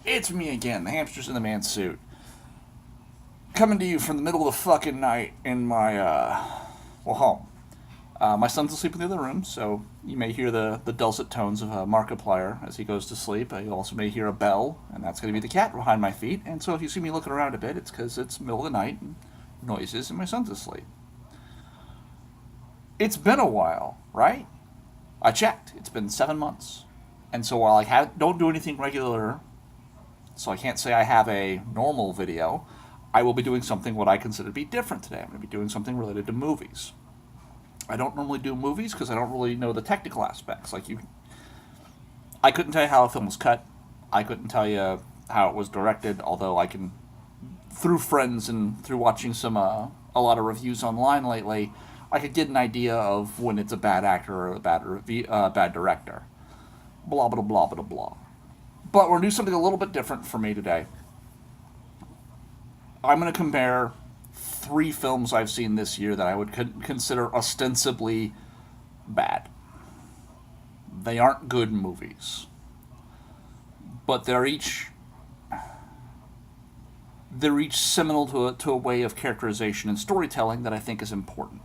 It's me again, the hamsters in the man suit. Coming to you from the middle of the fucking night in my, home. My son's asleep in the other room, so you may hear the dulcet tones of Markiplier as he goes to sleep. You also may hear a bell, and that's going to be the cat behind my feet. And so if you see me looking around a bit, it's because it's middle of the night and noises, and my son's asleep. It's been a while, right? I checked. It's been 7 months. And so while don't do anything regular, so I can't say I have a normal video, I will be doing something what I consider to be different today. I'm going to be doing something related to movies. I don't normally do movies because I don't really know the technical aspects. I couldn't tell you how a film was cut. I couldn't tell you how it was directed, although I can, through friends and through watching a lot of reviews online lately, I could get an idea of when it's a bad actor or a bad director. Blah, blah, blah, blah, blah. But we're going to do something a little bit different for me today. I'm going to compare 3 films I've seen this year that I would consider ostensibly bad. They aren't good movies, but they're each seminal to a way of characterization and storytelling that I think is important.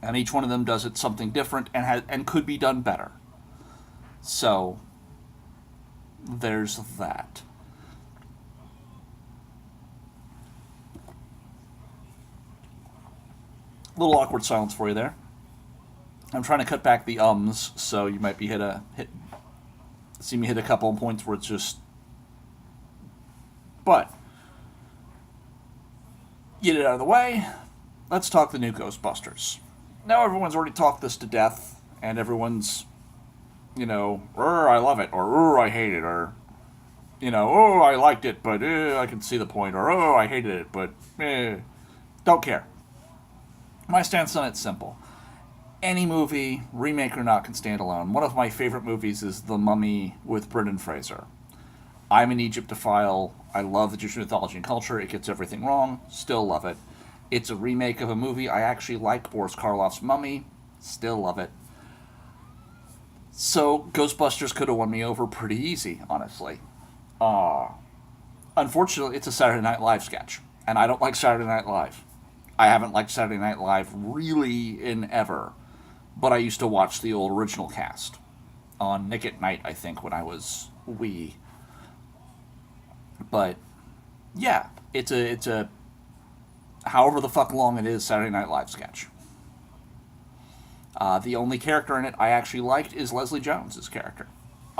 And each one of them does it something different and could be done better. So there's that. A little awkward silence for you there. I'm trying to cut back the ums, so you might be see me hit a couple of points where it's just. But get it out of the way. Let's talk the new Ghostbusters. Now everyone's already talked this to death, and everyone's, I love it, or I hate it, or oh, I liked it, but I can see the point, or oh, I hated it, but don't care. My stance on it's simple. Any movie, remake or not, can stand alone. One of my favorite movies is The Mummy with Brendan Fraser. I'm an Egyptophile. I love Egyptian mythology and culture. It gets everything wrong. Still love it. It's a remake of a movie I actually like, Boris Karloff's Mummy. Still love it. So Ghostbusters could have won me over pretty easy, honestly. Unfortunately, it's a Saturday Night Live sketch, and I don't like Saturday Night Live. I haven't liked Saturday Night Live really in ever, but I used to watch the old original cast on Nick at Night, I think, when I was wee. But yeah, it's a however the fuck long it is Saturday Night Live sketch. The only character in it I actually liked is Leslie Jones's character.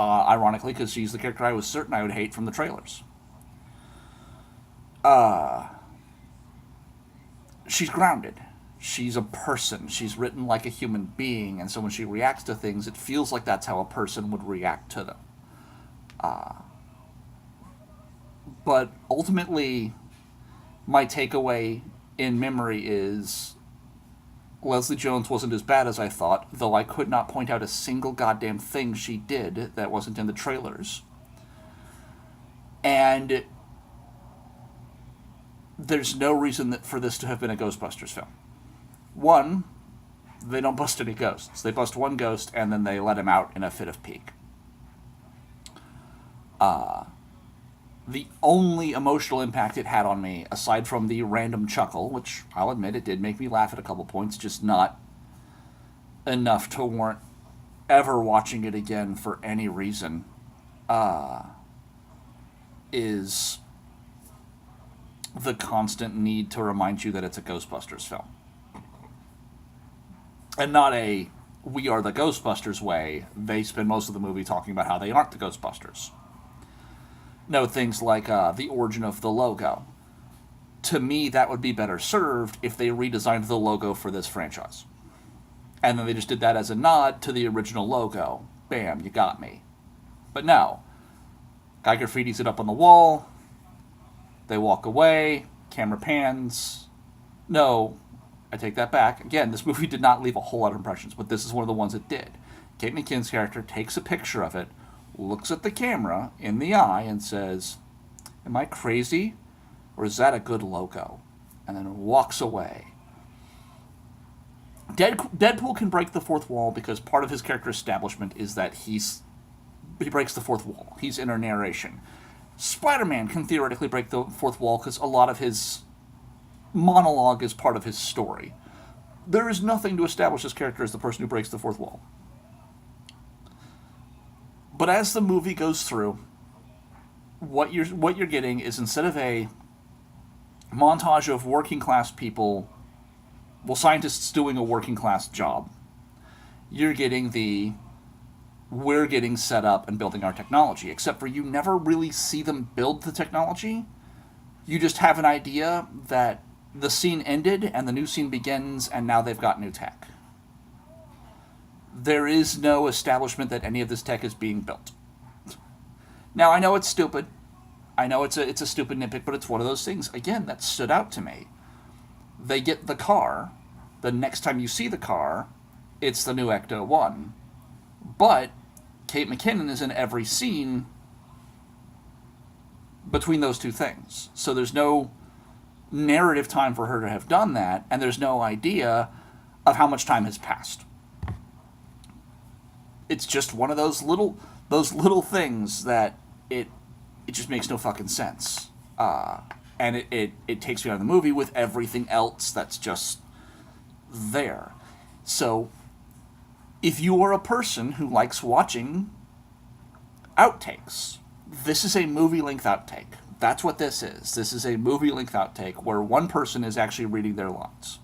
Ironically, because she's the character I was certain I would hate from the trailers. She's grounded. She's a person. She's written like a human being, and so when she reacts to things, it feels like that's how a person would react to them. But ultimately, my takeaway in memory is Leslie Jones wasn't as bad as I thought, though I could not point out a single goddamn thing she did that wasn't in the trailers. And there's no reason for this to have been a Ghostbusters film. One, they don't bust any ghosts. They bust one ghost and then they let him out in a fit of pique. The only emotional impact it had on me, aside from the random chuckle, which I'll admit it did make me laugh at a couple points, just not enough to warrant ever watching it again for any reason, is the constant need to remind you that it's a Ghostbusters film. And not a we are the Ghostbusters way. They spend most of the movie talking about how they aren't the Ghostbusters. No, things like the origin of the logo. To me, that would be better served if they redesigned the logo for this franchise. And then they just did that as a nod to the original logo. Bam, you got me. But no. Guy graffitis it up on the wall. They walk away. Camera pans. No, I take that back. Again, this movie did not leave a whole lot of impressions, but this is one of the ones it did. Kate McKinnon's character takes a picture of it, looks at the camera in the eye and says, "Am I crazy? Or is that a good logo?" And then walks away. Deadpool can break the fourth wall because part of his character establishment is that he's he breaks the fourth wall. He's inner narration. Spider-Man can theoretically break the fourth wall because a lot of his monologue is part of his story. There is nothing to establish this character as the person who breaks the fourth wall. But as the movie goes through, what you're getting is, instead of a montage of working class people, well, scientists doing a working class job, you're getting we're getting set up and building our technology, except for you never really see them build the technology. You just have an idea that the scene ended and the new scene begins and now they've got new tech. There is no establishment that any of this tech is being built. Now, I know it's stupid. I know it's a stupid nitpick, but it's one of those things, again, that stood out to me. They get the car. The next time you see the car, it's the new Ecto-1. But Kate McKinnon is in every scene between those two things. So there's no narrative time for her to have done that, and there's no idea of how much time has passed. It's just one of those little things that it just makes no fucking sense. And it takes me out of the movie with everything else that's just there. So if you are a person who likes watching outtakes, this is a movie-length outtake. That's what this is. This is a movie-length outtake where one person is actually reading their lines.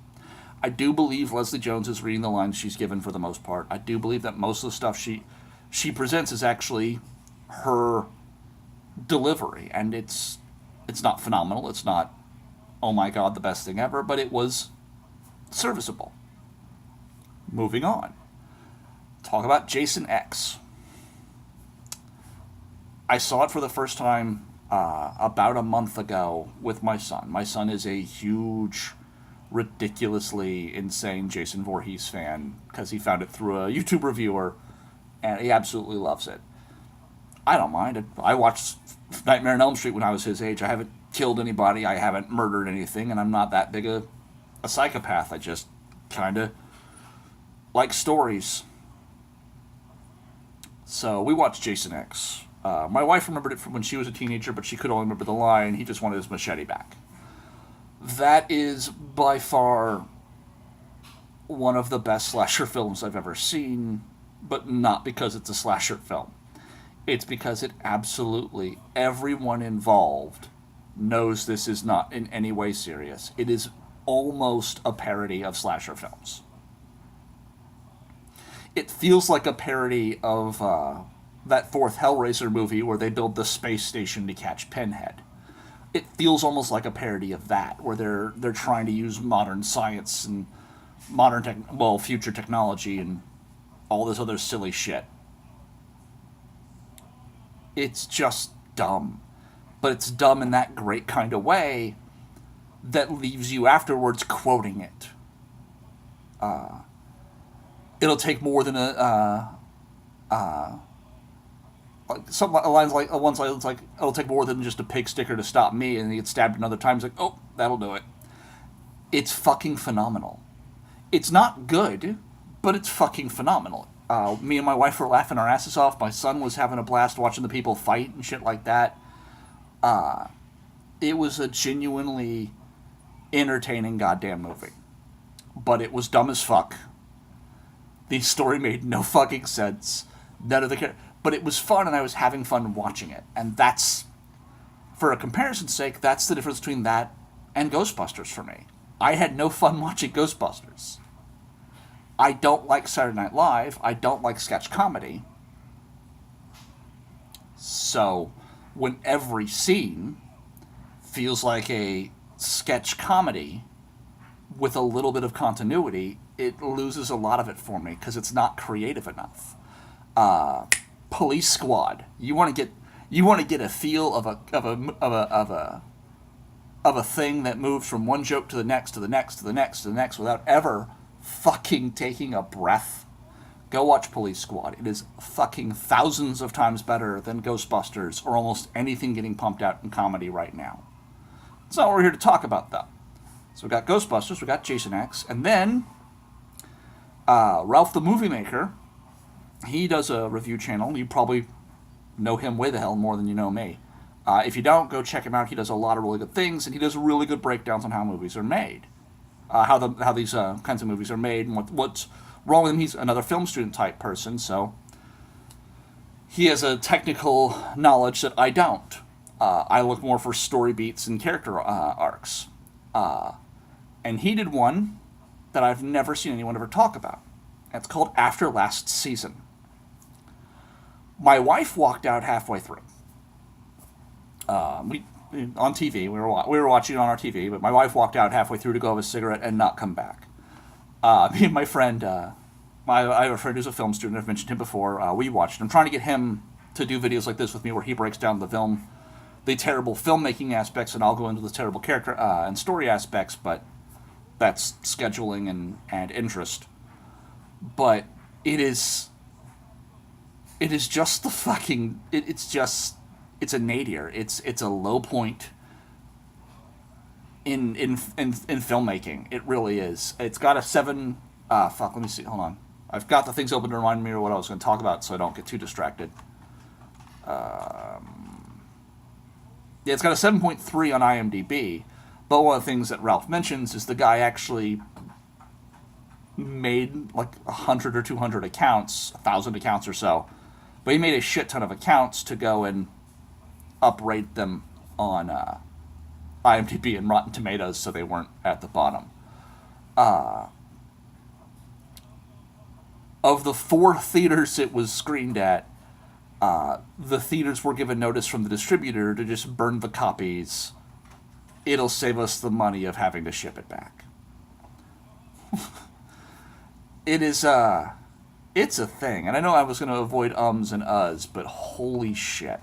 I do believe Leslie Jones is reading the lines she's given for the most part. I do believe that most of the stuff she presents is actually her delivery, and it's not phenomenal. It's not, oh my god, the best thing ever, but it was serviceable. Moving on. Talk about Jason X. I saw it for the first time about a month ago with my son. My son is a huge, ridiculously insane Jason Voorhees fan because he found it through a YouTube reviewer, and he absolutely loves it. I don't mind it. I watched Nightmare on Elm Street when I was his age. I haven't killed anybody. I haven't murdered anything, and I'm not that big a psychopath. I just kind of like stories. So we watched Jason X. My wife remembered it from when she was a teenager, but she could only remember the line, "He just wanted his machete back." That is by far one of the best slasher films I've ever seen, but not because it's a slasher film. It's because it absolutely, everyone involved knows this is not in any way serious. It is almost a parody of slasher films. It feels like a parody of that fourth Hellraiser movie where they build the space station to catch Pinhead. It feels almost like a parody of that, where they're trying to use modern science and future technology and all this other silly shit. It's just dumb. But it's dumb in that great kind of way that leaves you afterwards quoting it. It'll take more than it'll take more than just a pig sticker to stop me, and he gets stabbed another time. He's like, oh, that'll do it. It's fucking phenomenal. It's not good, but it's fucking phenomenal. Me and my wife were laughing our asses off. My son was having a blast watching the people fight and shit like that. It was a genuinely entertaining goddamn movie. But it was dumb as fuck. The story made no fucking sense. None of the but it was fun, and I was having fun watching it. And that's, for a comparison's sake, that's the difference between that and Ghostbusters for me. I had no fun watching Ghostbusters. I don't like Saturday Night Live. I don't like sketch comedy. So, when every scene feels like a sketch comedy with a little bit of continuity, it loses a lot of it for me because it's not creative enough. Police Squad. You want to get a feel of a thing that moves from one joke to the next to the next to the next to the next without ever fucking taking a breath. Go watch Police Squad. It is fucking thousands of times better than Ghostbusters or almost anything getting pumped out in comedy right now. That's not what we're here to talk about, though. So we got Ghostbusters, we got Jason X, and then Ralph the Movie Maker. He does a review channel. You probably know him way the hell more than you know me. If you don't, go check him out. He does a lot of really good things, and he does really good breakdowns on how movies are made, how these kinds of movies are made, and what's wrong with him. He's another film student type person, so he has a technical knowledge that I don't. I look more for story beats and character arcs. And he did one that I've never seen anyone ever talk about. It's called After Last Season. My wife walked out halfway through. We on TV. We were watching it on our TV, but my wife walked out halfway through to go have a cigarette and not come back. Me and my friend, I have a friend who's a film student. I've mentioned him before. We watched. I'm trying to get him to do videos like this with me, where he breaks down the terrible filmmaking aspects, and I'll go into the terrible character and story aspects. But that's scheduling and interest. But it is just the fucking. It's a nadir. It's a low point in filmmaking. It really is. It's got a 7. Let me see. Hold on. I've got the things open to remind me of what I was going to talk about, so I don't get too distracted. Yeah, it's got a 7.3 on IMDb. But one of the things that Ralph mentions is the guy actually made like 100 or 200 accounts, 1,000 accounts or so. But he made a shit ton of accounts to go and uprate them on IMDb and Rotten Tomatoes, so they weren't at the bottom. Of the 4 theaters it was screened at, the theaters were given notice from the distributor to just burn the copies. It'll save us the money of having to ship it back. It's a thing. And I know I was going to avoid ums and uhs, but holy shit.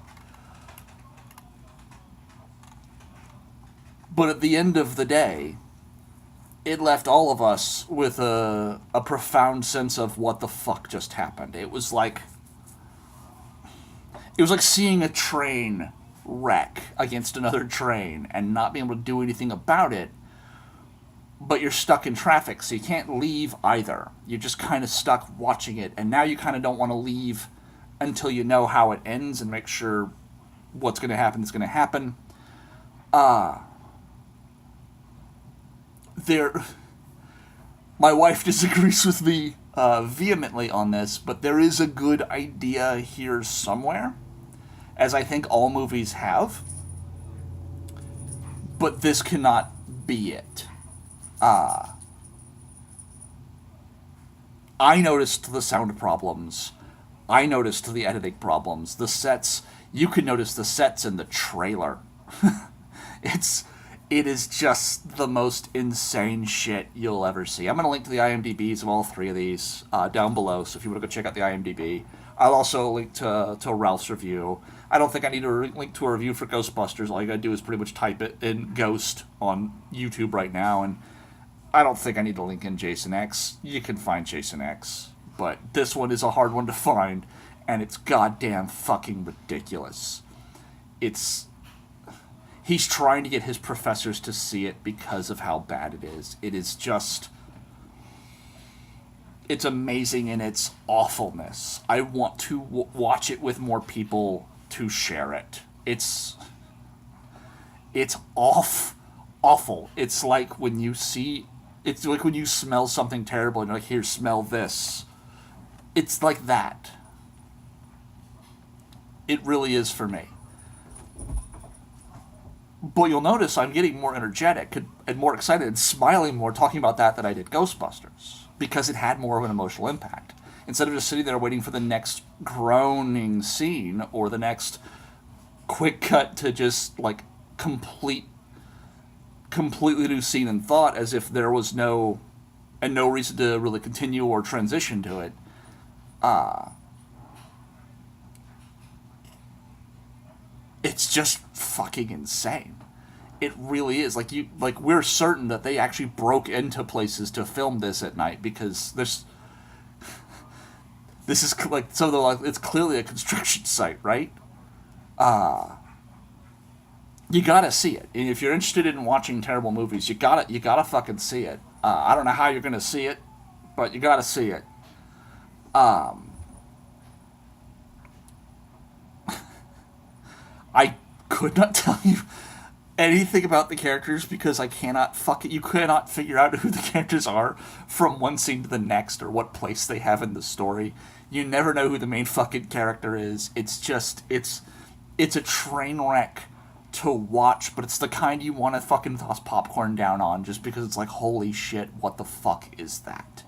But at the end of the day, it left all of us with a profound sense of what the fuck just happened. It was like seeing a train wreck against another train and not being able to do anything about it, but you're stuck in traffic, so you can't leave either. You're just kind of stuck watching it, and now you kind of don't want to leave until you know how it ends and make sure what's going to happen is going to happen. My wife disagrees with me vehemently on this, but there is a good idea here somewhere, as I think all movies have. But this cannot be it. I noticed the sound problems. I noticed the editing problems. The sets, you could notice the sets in the trailer. It is just the most insane shit you'll ever see. I'm going to link to the IMDb's of all 3 of these down below, so if you want to go check out the IMDb. I'll also link to Ralph's review. I don't think I need to link to a review for Ghostbusters. All you got to do is pretty much type it in Ghost on YouTube right now, and I don't think I need to link in Jason X. You can find Jason X, but this one is a hard one to find, and it's goddamn fucking ridiculous. He's trying to get his professors to see it because of how bad it is. It is just... It's amazing in its awfulness. I want to watch it with more people to share it. It's awful. It's like when you smell something terrible and you're like, here, smell this. It's like that. It really is for me. But you'll notice I'm getting more energetic and more excited and smiling more talking about that than I did Ghostbusters, because it had more of an emotional impact. Instead of just sitting there waiting for the next groaning scene or the next quick cut to just like completely new scene and thought, as if there was no reason to really continue or transition to it. It's just fucking insane. It really is. We're certain that they actually broke into places to film this at night, because this is it's clearly a construction site, right? You gotta see it. And if you're interested in watching terrible movies, you gotta fucking see it. I don't know how you're gonna see it, but you gotta see it. I could not tell you anything about the characters because I cannot fuck it. You cannot figure out who the characters are from one scene to the next or what place they have in the story. You never know who the main fucking character is. It's a train wreck to watch, but it's the kind you want to fucking toss popcorn down on just because it's like, holy shit, what the fuck is that?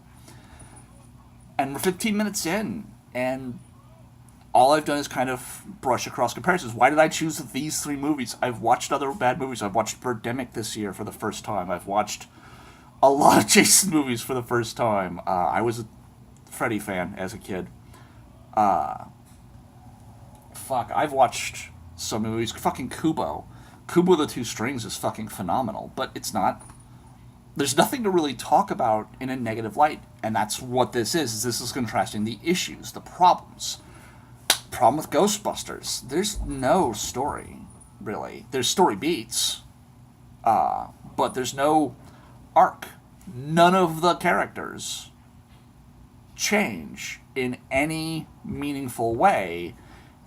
And we're 15 minutes in, and all I've done is kind of brush across comparisons. Why did I choose these three movies? I've watched other bad movies. I've watched Birdemic this year for the first time. I've watched a lot of Jason movies for the first time. I was a Freddy fan as a kid. I've watched some movies. Fucking Kubo. Kubo the Two Strings is fucking phenomenal, but it's not. There's nothing to really talk about in a negative light, and that's what this is. This is contrasting the issues, the problems. Problem with Ghostbusters. There's no story, really. There's story beats, but there's no arc. None of the characters change in any meaningful way,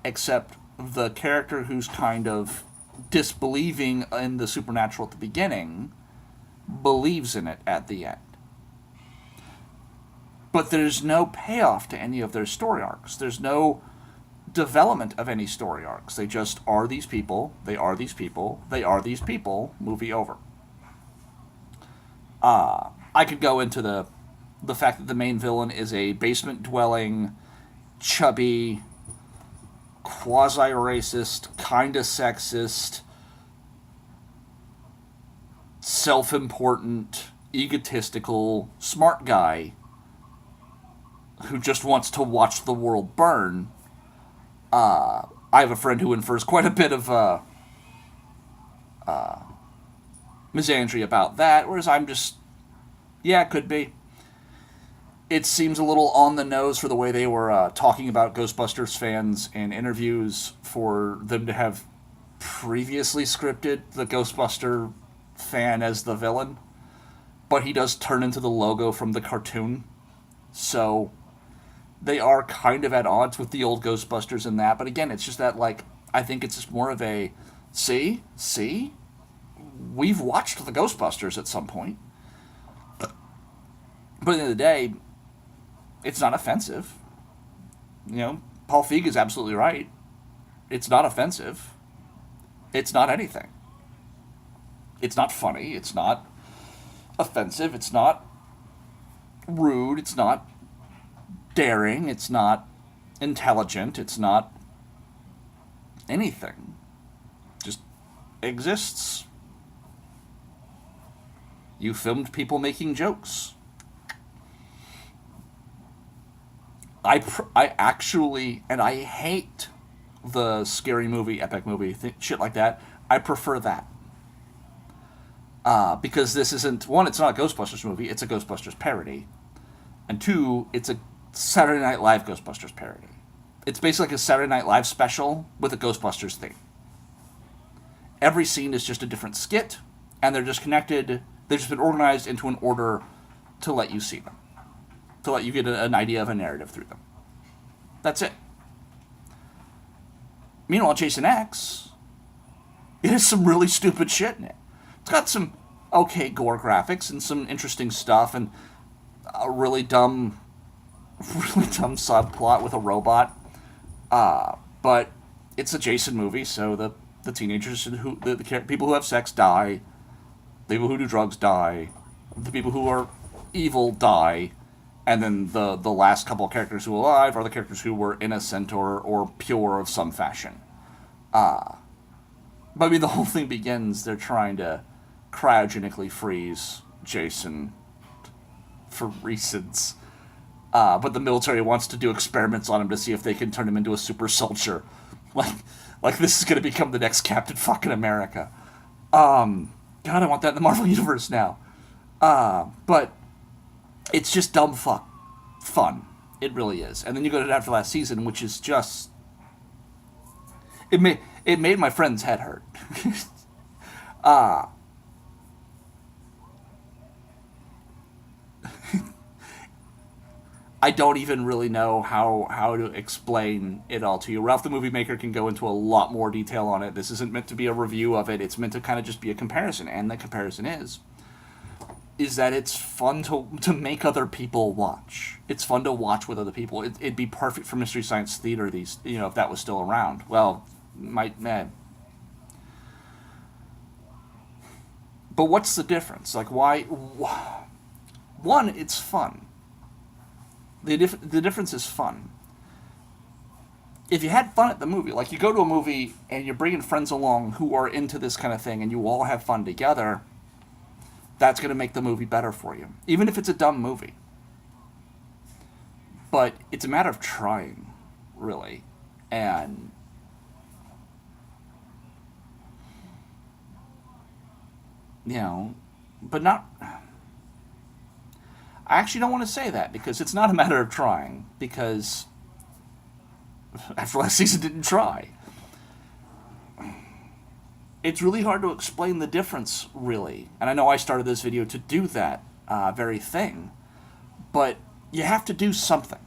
except the character who's kind of disbelieving in the supernatural at the beginning believes in it at the end. But there's no payoff to any of their story arcs. There's no development of any story arcs. They just are these people, they are these people, they are these people, movie over. I could go into the fact that the main villain is a basement-dwelling, chubby, quasi-racist, kinda sexist, self-important, egotistical, smart guy who just wants to watch the world burn. I have a friend who infers quite a bit of misandry about that, whereas I'm just, yeah, it could be. It seems a little on the nose for the way they were talking about Ghostbusters fans in interviews for them to have previously scripted the Ghostbuster fan as the villain. But he does turn into the logo from the cartoon. So they are kind of at odds with the old Ghostbusters in that. But again, it's just that, like, I think it's just more of a, see, we've watched the Ghostbusters at some point. But at the end of the day, it's not offensive. You know, Paul Feig is absolutely right. It's not offensive. It's not anything. It's not funny. It's not offensive. It's not rude. It's not daring. It's not intelligent. It's not anything. Just exists. You filmed people making jokes. I actually, and I hate the scary movie, epic movie, shit like that. I prefer that. Because this isn't, one, it's not a Ghostbusters movie, it's a Ghostbusters parody. And two, it's a Saturday Night Live Ghostbusters parody. It's basically like a Saturday Night Live special with a Ghostbusters theme. Every scene is just a different skit, and they're just connected, they've just been organized into an order to let you see them. To let you get an idea of a narrative through them. That's it. Meanwhile, Jason X, it has some really stupid shit in it. It's got some okay gore graphics and some interesting stuff and a really dumb subplot with a robot. But it's a Jason movie, so the teenagers who the people who have sex die, the people who do drugs die, the people who are evil die. And then the last couple of characters who are alive are the characters who were innocent or pure of some fashion. But I mean, the whole thing begins, they're trying to cryogenically freeze Jason for reasons. But the military wants to do experiments on him to see if they can turn him into a super soldier. Like this is going to become the next Captain fucking America. God, I want that in the Marvel Universe now. But it's just dumb fun. It really is. And then you go to After Last Season, which is just... It made my friend's head hurt. I don't even really know how to explain it all to you. Ralph the Movie Maker can go into a lot more detail on it. This isn't meant to be a review of it. It's meant to kind of just be a comparison. And the comparison is that it's fun to make other people watch. It's fun to watch with other people. It'd be perfect for Mystery Science Theater, if that was still around. Well, but what's the difference? Like, why? One, it's fun. The difference is fun. If you had fun at the movie, like you go to a movie and you're bringing friends along who are into this kind of thing and you all have fun together, that's going to make the movie better for you. Even if it's a dumb movie. But it's a matter of trying, really. And but not... I actually don't want to say that, because it's not a matter of trying, because after last season didn't try. It's really hard to explain the difference, really. And I know I started this video to do that very thing, but you have to do something.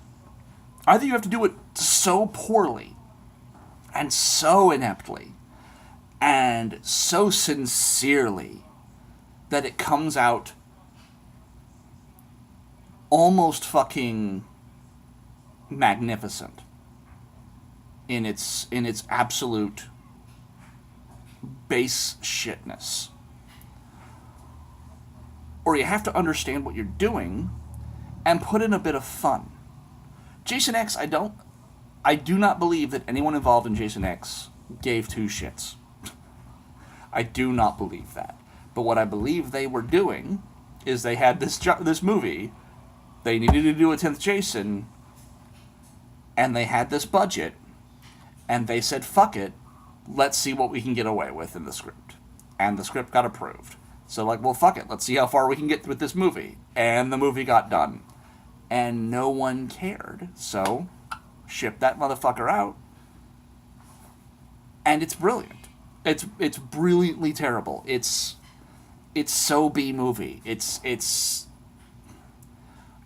Either you have to do it so poorly, and so ineptly, and so sincerely, that it comes out almost fucking magnificent in its absolute base shitness. Or you have to understand what you're doing and put in a bit of fun. Jason X, I do not believe that anyone involved in Jason X gave two shits. I do not believe that. But what I believe they were doing is they had this movie. They needed to do a 10th Jason, and they had this budget, and they said, fuck it, let's see what we can get away with in the script. And the script got approved. So, like, well, fuck it, let's see how far we can get with this movie. And the movie got done. And no one cared. So, ship that motherfucker out. And it's brilliant. It's brilliantly terrible. It's so B-movie. It's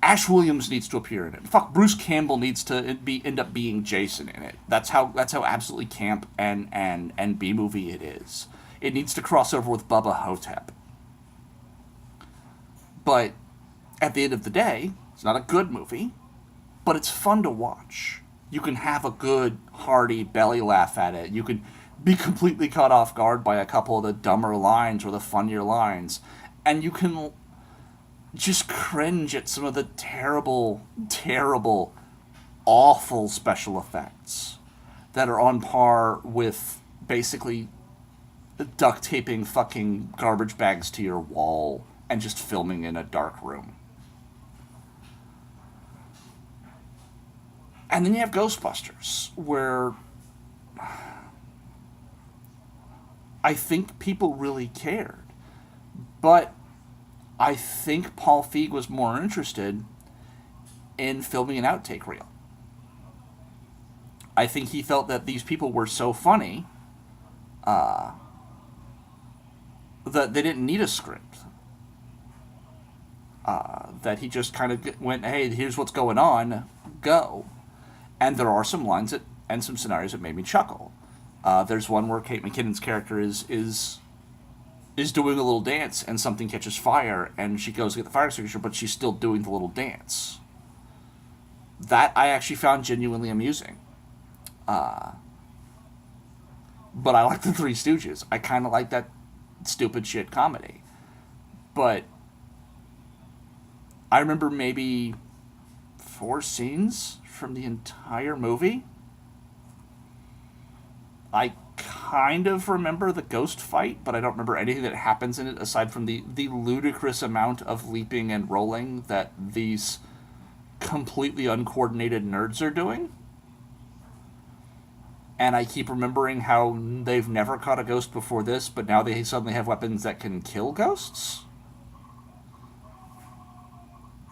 Ash Williams needs to appear in it. Fuck, Bruce Campbell needs to end up being Jason in it. That's how absolutely camp and B-movie it is. It needs to cross over with Bubba Hotep. But at the end of the day, it's not a good movie, but it's fun to watch. You can have a good, hearty belly laugh at it. You can be completely caught off guard by a couple of the dumber lines or the funnier lines. And you can just cringe at some of the terrible, terrible, awful special effects that are on par with basically duct taping fucking garbage bags to your wall and just filming in a dark room. And then you have Ghostbusters, where I think people really cared. But I think Paul Feig was more interested in filming an outtake reel. I think he felt that these people were so funny that they didn't need a script. That he just kind of went, hey, here's what's going on, go. And there are some lines and some scenarios that made me chuckle. There's one where Kate McKinnon's character is doing a little dance and something catches fire and she goes to get the fire extinguisher, but she's still doing the little dance. That I actually found genuinely amusing. But I like the Three Stooges. I kind of like that stupid shit comedy. But I remember maybe 4 scenes from the entire movie. I kind of remember the ghost fight, but I don't remember anything that happens in it aside from the ludicrous amount of leaping and rolling that these completely uncoordinated nerds are doing. And I keep remembering how they've never caught a ghost before this, but now they suddenly have weapons that can kill ghosts?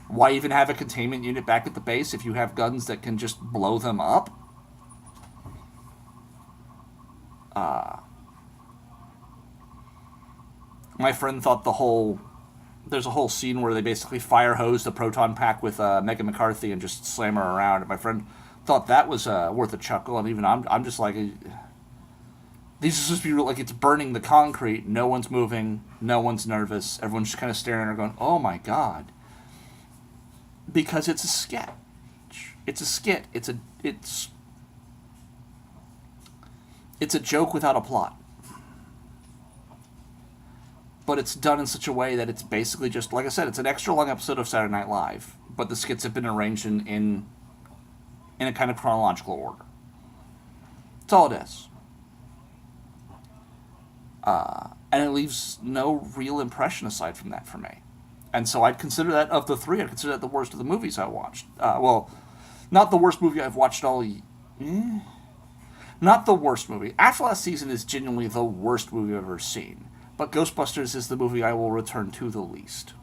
Why even have a containment unit back at the base if you have guns that can just blow them up? My friend thought the whole there's a whole scene where they basically fire hose the proton pack with Megan McCarthy and just slam her around. And my friend thought that was worth a chuckle, and even I'm just like, these are supposed to be like it's burning the concrete. No one's moving. No one's nervous. Everyone's just kind of staring at her, going, "Oh my god!" Because it's a sketch. It's a skit. It's a joke without a plot. But it's done in such a way that it's basically just, like I said, it's an extra long episode of Saturday Night Live, but the skits have been arranged in a kind of chronological order. That's all it is. And it leaves no real impression aside from that for me. And so I'd consider that, of the three, I'd consider that the worst of the movies I watched. Well, not the worst movie I've watched all... Not the worst movie. After Last Season is genuinely the worst movie I've ever seen. But Ghostbusters is the movie I will return to the least.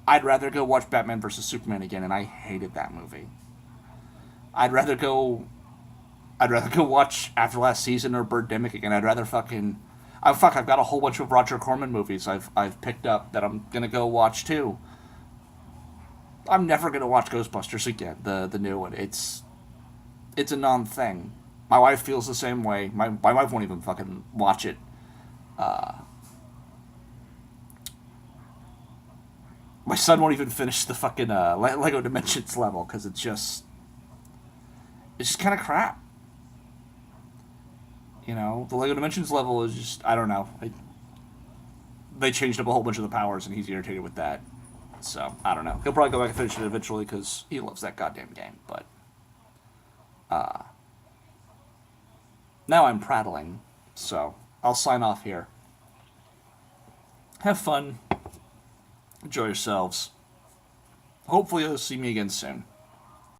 I'd rather go watch Batman vs. Superman again, and I hated that movie. I'd rather go watch After Last Season or Birdemic again. I'd rather fucking... I've got a whole bunch of Roger Corman movies I've picked up that I'm gonna go watch too. I'm never gonna watch Ghostbusters again, the new one. It's a non-thing. My wife feels the same way. My wife won't even fucking watch it. My son won't even finish the fucking Lego Dimensions level because it's just kind of crap. You know, the Lego Dimensions level is just, I don't know. They changed up a whole bunch of the powers, and he's irritated with that. So, I don't know. He'll probably go back and finish it eventually because he loves that goddamn game. But, now I'm prattling, so I'll sign off here. Have fun. Enjoy yourselves. Hopefully you'll see me again soon.